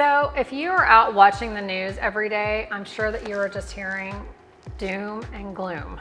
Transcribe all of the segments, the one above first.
So if you are out watching the news every day, I'm sure that you are just hearing doom and gloom.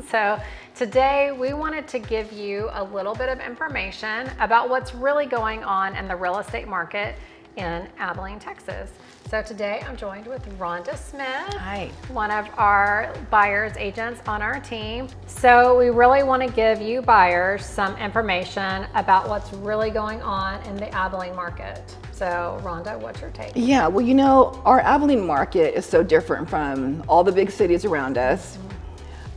So today we wanted to give you a little bit of information about what's really going on in the real estate market in Abilene, Texas. So today I'm joined with Rhonda Smith, Hi. one of our buyers agents on our team. So we really want to give you buyers some information about what's really going on in the Abilene market. So Rhonda, what's your take? Yeah, well, you know, our Abilene market is so different from all the big cities around us.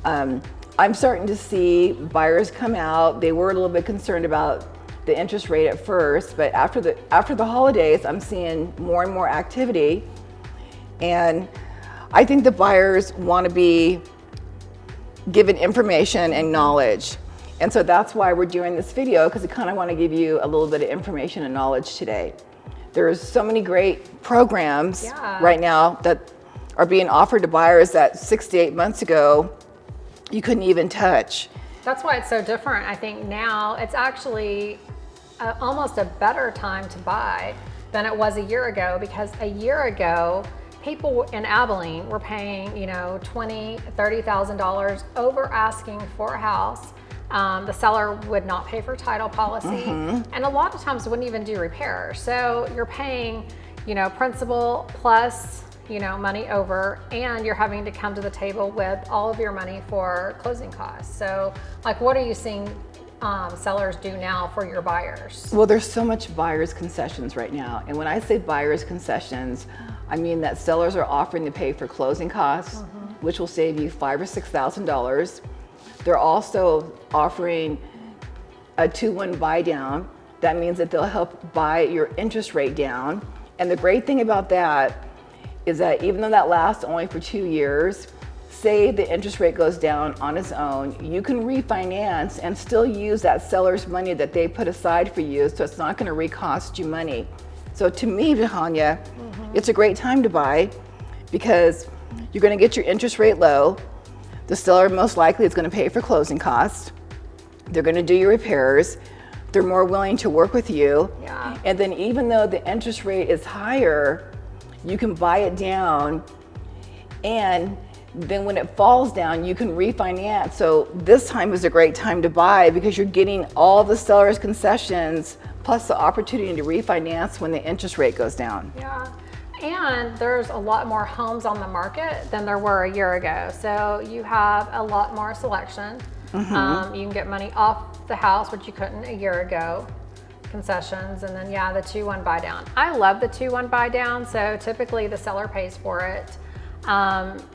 I'm starting to see buyers come out. They were a little bit concerned about the interest rate at first, but after the holidays, I'm seeing more and more activity. And I think the buyers want to be given information and knowledge. And so that's why we're doing this video, because I kind of want to give you a little bit of information and knowledge today. There's so many great programs right now that are being offered to buyers that 6 to 8 months ago, you couldn't even touch. That's why it's so different. I think now it's actually almost a better time to buy than it was a year ago, because a year ago, people in Abilene were paying, you know, $20,000, $30,000 over asking for a house. The seller would not pay for title policy, and a lot of times wouldn't even do repairs. So you're paying, you know, principal plus, you know, money over, and you're having to come to the table with all of your money for closing costs. So like, what are you seeing sellers do now for your buyers? Well, there's so much buyer's concessions right now. And when I say buyer's concessions, I mean that sellers are offering to pay for closing costs, which will save you $5,000 or $6,000. They're also offering a 2-1 buy down. That means that they'll help buy your interest rate down. And the great thing about that is that even though that lasts only for 2 years, say the interest rate goes down on its own, you can refinance and still use that seller's money that they put aside for you, so it's not going to recost you money. So to me, Tonya, it's a great time to buy, because you're going to get your interest rate low. The seller most likely is going to pay for closing costs. They're going to do your repairs. They're more willing to work with you. And then even though the interest rate is higher, you can buy it down, and then when it falls down, you can refinance. So this time is a great time to buy, because you're getting all the seller's concessions plus the opportunity to refinance when the interest rate goes down. And there's a lot more homes on the market than there were a year ago. So you have a lot more selection. You can get money off the house, which you couldn't a year ago. Concessions, and then the 2-1 buy down. I love the 2-1 buy down. So typically the seller pays for it.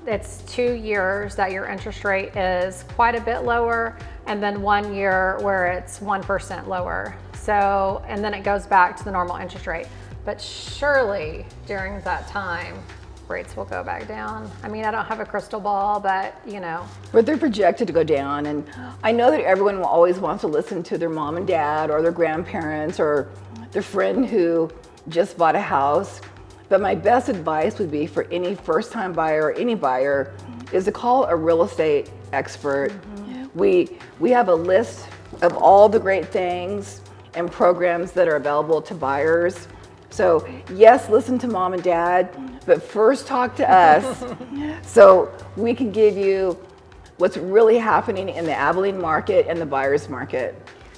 It's 2 years that your interest rate is quite a bit lower, and then 1 year where it's 1% lower. So, and then it goes back to the normal interest rate. But surely during that time, rates will go back down. I mean, I don't have a crystal ball, but you know. But they're projected to go down, and I know that everyone will always want to listen to their mom and dad or their grandparents or their friend who just bought a house. But my best advice would be for any first-time buyer or any buyer is to call a real estate expert. We have a list of all the great things and programs that are available to buyers. So yes, listen to mom and dad, but first talk to us so we can give you what's really happening in the Abilene market and the buyer's market.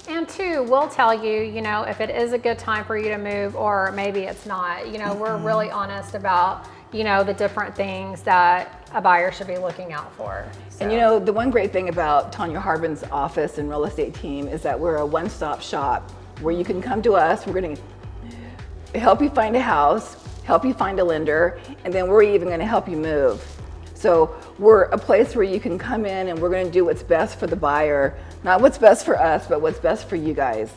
And two, we'll tell you, you know, if it is a good time for you to move or maybe it's not. You know, we're really honest about, you know, the different things that a buyer should be looking out for. So. And you know, the one great thing about Tonya Harbin's office and real estate team is that we're a one-stop shop where you can come to us. We're going to help you find a house, help you find a lender, and then we're even going to help you move. So we're a place where you can come in and we're going to do what's best for the buyer, not what's best for us, but what's best for you guys.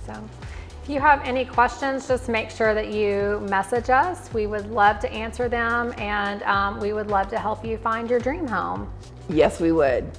So if you have any questions, just make sure that you message us. We would love to answer them, and we would love to help you find your dream home. Yes, we would.